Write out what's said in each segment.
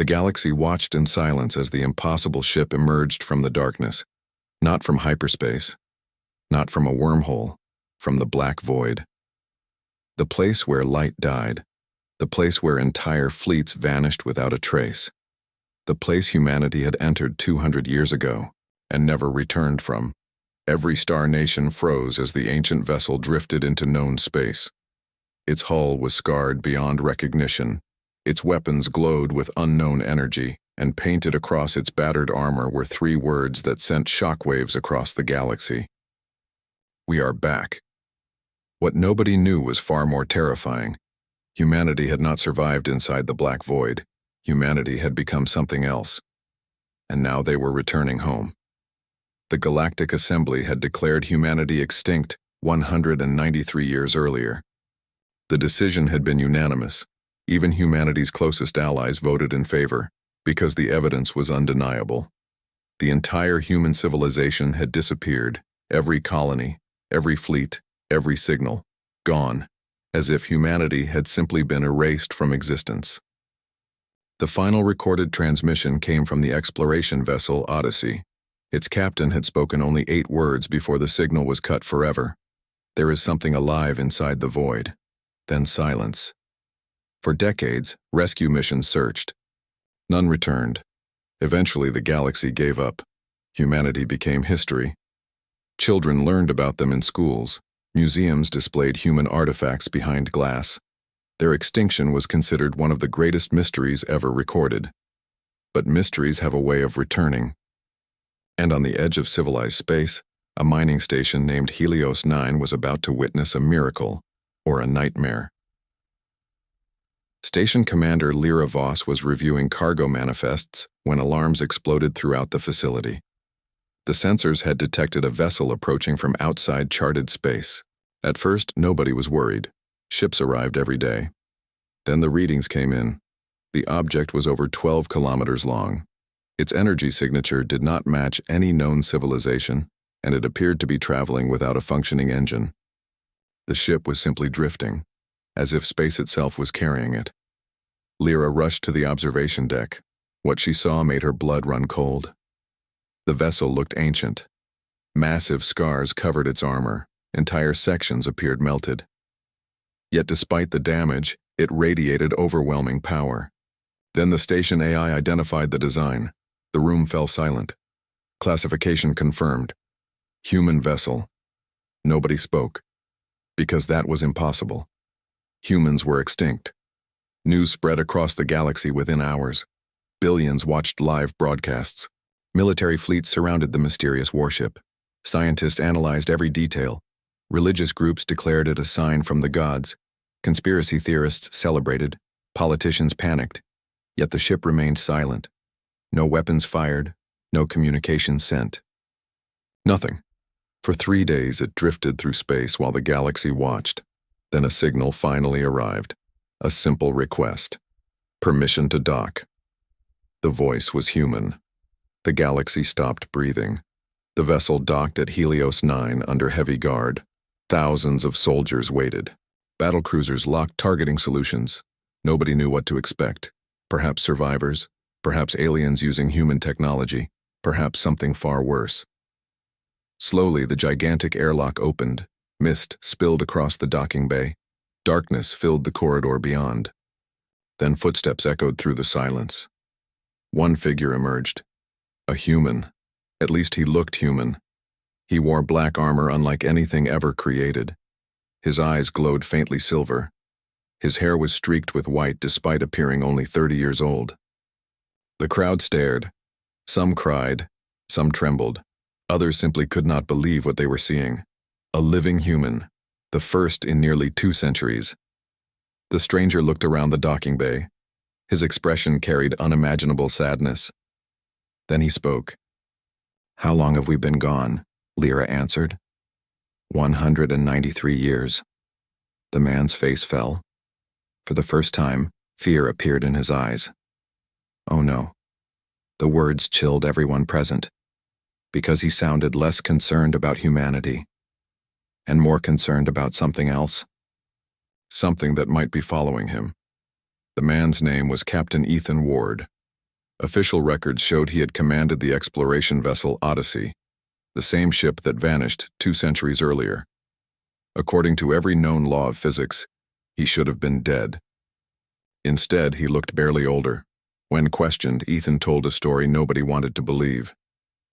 The galaxy watched in silence as the impossible ship emerged from the darkness, not from hyperspace, not from a wormhole, from the black void. The place where light died, the place where entire fleets vanished without a trace, the place humanity had entered 200 years ago and never returned from. Every star nation froze as the ancient vessel drifted into known space. Its hull was scarred beyond recognition. Its weapons glowed with unknown energy, and painted across its battered armor were 3 words that sent shockwaves across the galaxy. We are back. What nobody knew was far more terrifying. Humanity had not survived inside the black void. Humanity had become something else. And now they were returning home. The Galactic Assembly had declared humanity extinct 193 years earlier. The decision had been unanimous. Even humanity's closest allies voted in favor, because the evidence was undeniable. The entire human civilization had disappeared, every colony, every fleet, every signal, gone, as if humanity had simply been erased from existence. The final recorded transmission came from the exploration vessel Odyssey. Its captain had spoken only 8 words before the signal was cut forever. There is something alive inside the void. Then silence. For decades, rescue missions searched. None returned. Eventually, the galaxy gave up. Humanity became history. Children learned about them in schools. Museums displayed human artifacts behind glass. Their extinction was considered one of the greatest mysteries ever recorded. But mysteries have a way of returning. And on the edge of civilized space, a mining station named Helios 9 was about to witness a miracle, or a nightmare. Station Commander Lyra Voss was reviewing cargo manifests when alarms exploded throughout the facility. The sensors had detected a vessel approaching from outside charted space. At first, nobody was worried. Ships arrived every day. Then the readings came in. The object was over 12 kilometers long. Its energy signature did not match any known civilization, and it appeared to be traveling without a functioning engine. The ship was simply drifting, as if space itself was carrying it. Lyra rushed to the observation deck. What she saw made her blood run cold. The vessel looked ancient. Massive scars covered its armor. Entire sections appeared melted. Yet despite the damage, it radiated overwhelming power. Then the station AI identified the design. The room fell silent. Classification confirmed. Human vessel. Nobody spoke. Because that was impossible. Humans were extinct. News spread across the galaxy within hours. Billions watched live broadcasts. Military fleets surrounded the mysterious warship. Scientists analyzed every detail. Religious groups declared it a sign from the gods. Conspiracy theorists celebrated. Politicians panicked. Yet the ship remained silent. No weapons fired. No communication sent. Nothing. For 3 days it drifted through space while the galaxy watched. Then a signal finally arrived. A simple request. Permission to dock. The voice was human. The galaxy stopped breathing. The vessel docked at Helios 9 under heavy guard. Thousands of soldiers waited. Battlecruisers locked targeting solutions. Nobody knew what to expect. Perhaps survivors. Perhaps aliens using human technology. Perhaps something far worse. Slowly, the gigantic airlock opened. Mist spilled across the docking bay. Darkness filled the corridor beyond. Then footsteps echoed through the silence. One figure emerged. A human. At least he looked human. He wore black armor unlike anything ever created. His eyes glowed faintly silver. His hair was streaked with white despite appearing only 30 years old. The crowd stared. Some cried. Some trembled. Others simply could not believe what they were seeing. A living human. The first in nearly 2 centuries. The stranger looked around the docking bay. His expression carried unimaginable sadness. Then he spoke. "How long have we been gone?" Lyra answered. 193 years. The man's face fell. For the first time, fear appeared in his eyes. Oh no. The words chilled everyone present, because he sounded less concerned about humanity, and more concerned about something else. Something that might be following him. The man's name was Captain Ethan Ward, Official records showed he had commanded the exploration vessel Odyssey, the same ship that vanished 2 centuries earlier. According to every known law of physics, he should have been dead. Instead, he looked barely older. When questioned, Ethan told a story nobody wanted to believe.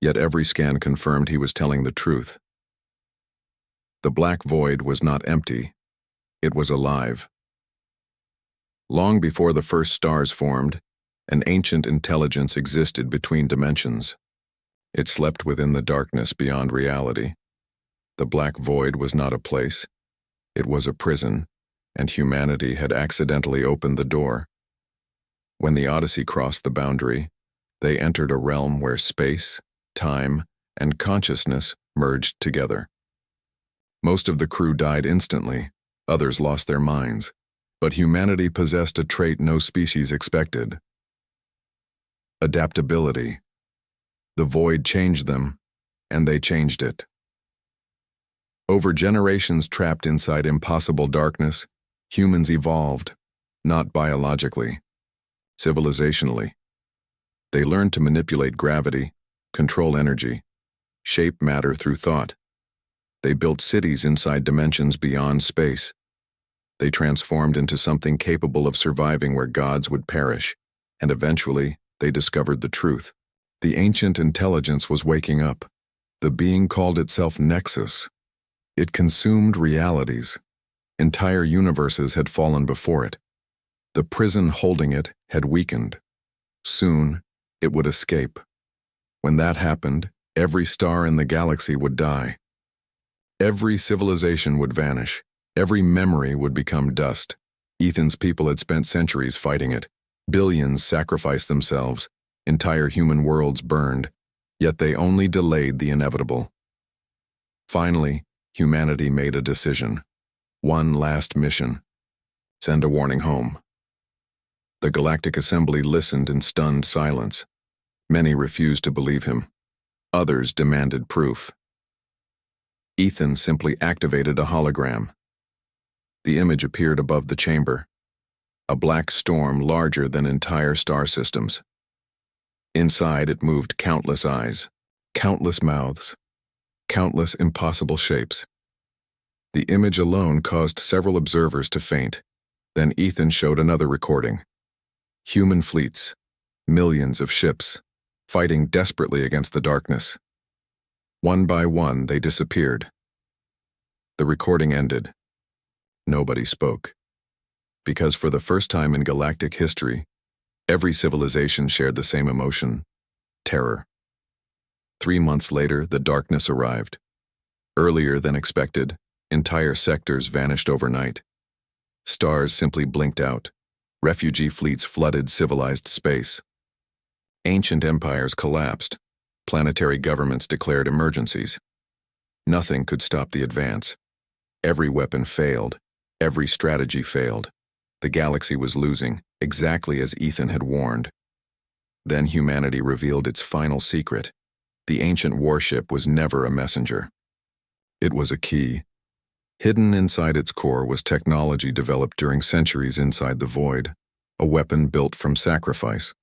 Yet every scan confirmed he was telling the truth. The black void was not empty. It was alive. Long before the first stars formed, an ancient intelligence existed between dimensions. It slept within the darkness beyond reality. The black void was not a place. It was a prison, and humanity had accidentally opened the door. When the Odyssey crossed the boundary, they entered a realm where space, time, and consciousness merged together. Most of the crew died instantly, others lost their minds, but humanity possessed a trait no species expected: adaptability. The void changed them, and they changed it. Over generations trapped inside impossible darkness, humans evolved, not biologically, civilizationally. They learned to manipulate gravity, control energy, shape matter through thought. They built cities inside dimensions beyond space. They transformed into something capable of surviving where gods would perish, and eventually, they discovered the truth. The ancient intelligence was waking up. The being called itself Nexus. It consumed realities. Entire universes had fallen before it. The prison holding it had weakened. Soon, it would escape. When that happened, every star in the galaxy would die. Every civilization would vanish. Every memory would become dust. Ethan's people had spent centuries fighting it. Billions sacrificed themselves. Entire human worlds burned. Yet they only delayed the inevitable. Finally, humanity made a decision. One last mission: send a warning home. The Galactic Assembly listened in stunned silence. Many refused to believe him. Others demanded proof. Ethan simply activated a hologram. The image appeared above the chamber. A black storm larger than entire star systems. Inside it moved countless eyes, countless mouths, countless impossible shapes. The image alone caused several observers to faint. Then Ethan showed another recording. Human fleets, millions of ships, fighting desperately against the darkness. One by one, they disappeared. The recording ended. Nobody spoke. Because for the first time in galactic history, every civilization shared the same emotion: terror. 3 months later, the darkness arrived. Earlier than expected, entire sectors vanished overnight. Stars simply blinked out. Refugee fleets flooded civilized space. Ancient empires collapsed. Planetary governments declared emergencies. Nothing could stop the advance. Every weapon failed. Every strategy failed. The galaxy was losing, exactly as Ethan had warned. Then humanity revealed its final secret. The ancient warship was never a messenger. It was a key. Hidden inside its core was technology developed during centuries inside the void. A weapon built from sacrifice.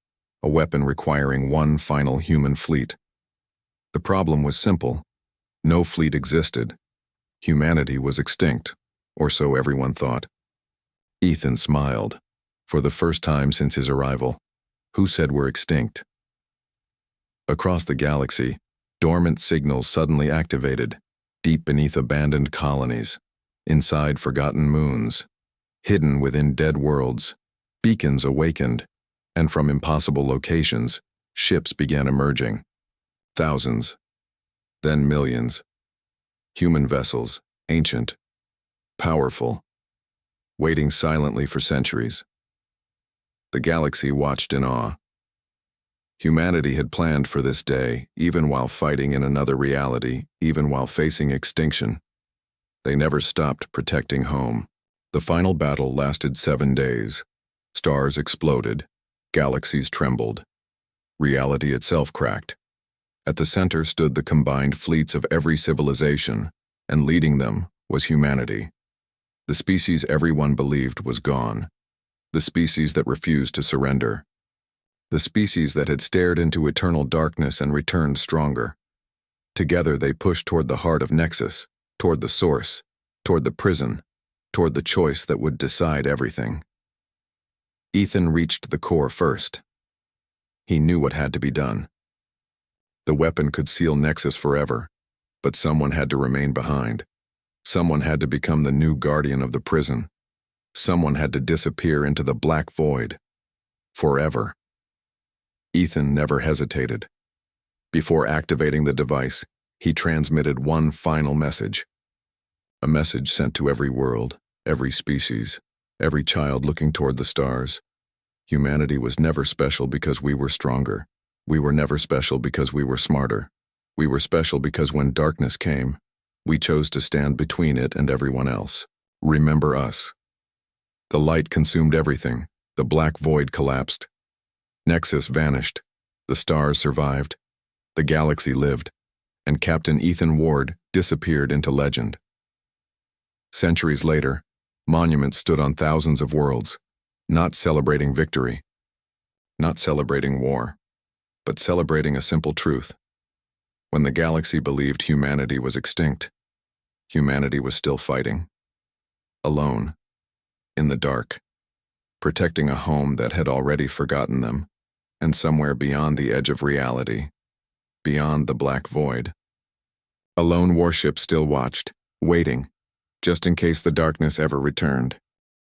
A weapon requiring one final human fleet. The problem was simple. No fleet existed. Humanity was extinct, or so everyone thought. Ethan smiled. For the first time since his arrival. Who said we're extinct? Across the galaxy, dormant signals suddenly activated, deep beneath abandoned colonies, inside forgotten moons, hidden within dead worlds. Beacons awakened, and from impossible locations, ships began emerging. Thousands, then millions. Human vessels, ancient, powerful, waiting silently for centuries. The galaxy watched in awe. Humanity had planned for this day, even while fighting in another reality, even while facing extinction. They never stopped protecting home. The final battle lasted 7 days. Stars exploded. Galaxies trembled. Reality itself cracked. At the center stood the combined fleets of every civilization, and leading them was humanity. The species everyone believed was gone. The species that refused to surrender. the species that had stared into eternal darkness and returned stronger. Together they pushed toward the heart of Nexus, toward the source, toward the prison, toward the choice that would decide everything. Ethan reached the core first. He knew what had to be done. The weapon could seal Nexus forever, but someone had to remain behind. Someone had to become the new guardian of the prison. Someone had to disappear into the black void. Forever. Ethan never hesitated. Before activating the device, he transmitted one final message. A message sent to every world, every species, every child looking toward the stars. Humanity was never special because we were stronger. We were never special because we were smarter. We were special because when darkness came, we chose to stand between it and everyone else. Remember us. The light consumed everything. The black void collapsed. Nexus vanished. The stars survived. The galaxy lived. And Captain Ethan Ward disappeared into legend. Centuries later, monuments stood on thousands of worlds, not celebrating victory, not celebrating war, but celebrating a simple truth. When the galaxy believed humanity was extinct, humanity was still fighting. Alone, in the dark, protecting a home that had already forgotten them, and somewhere beyond the edge of reality, beyond the black void. A lone warship still watched, waiting, just in case the darkness ever returned.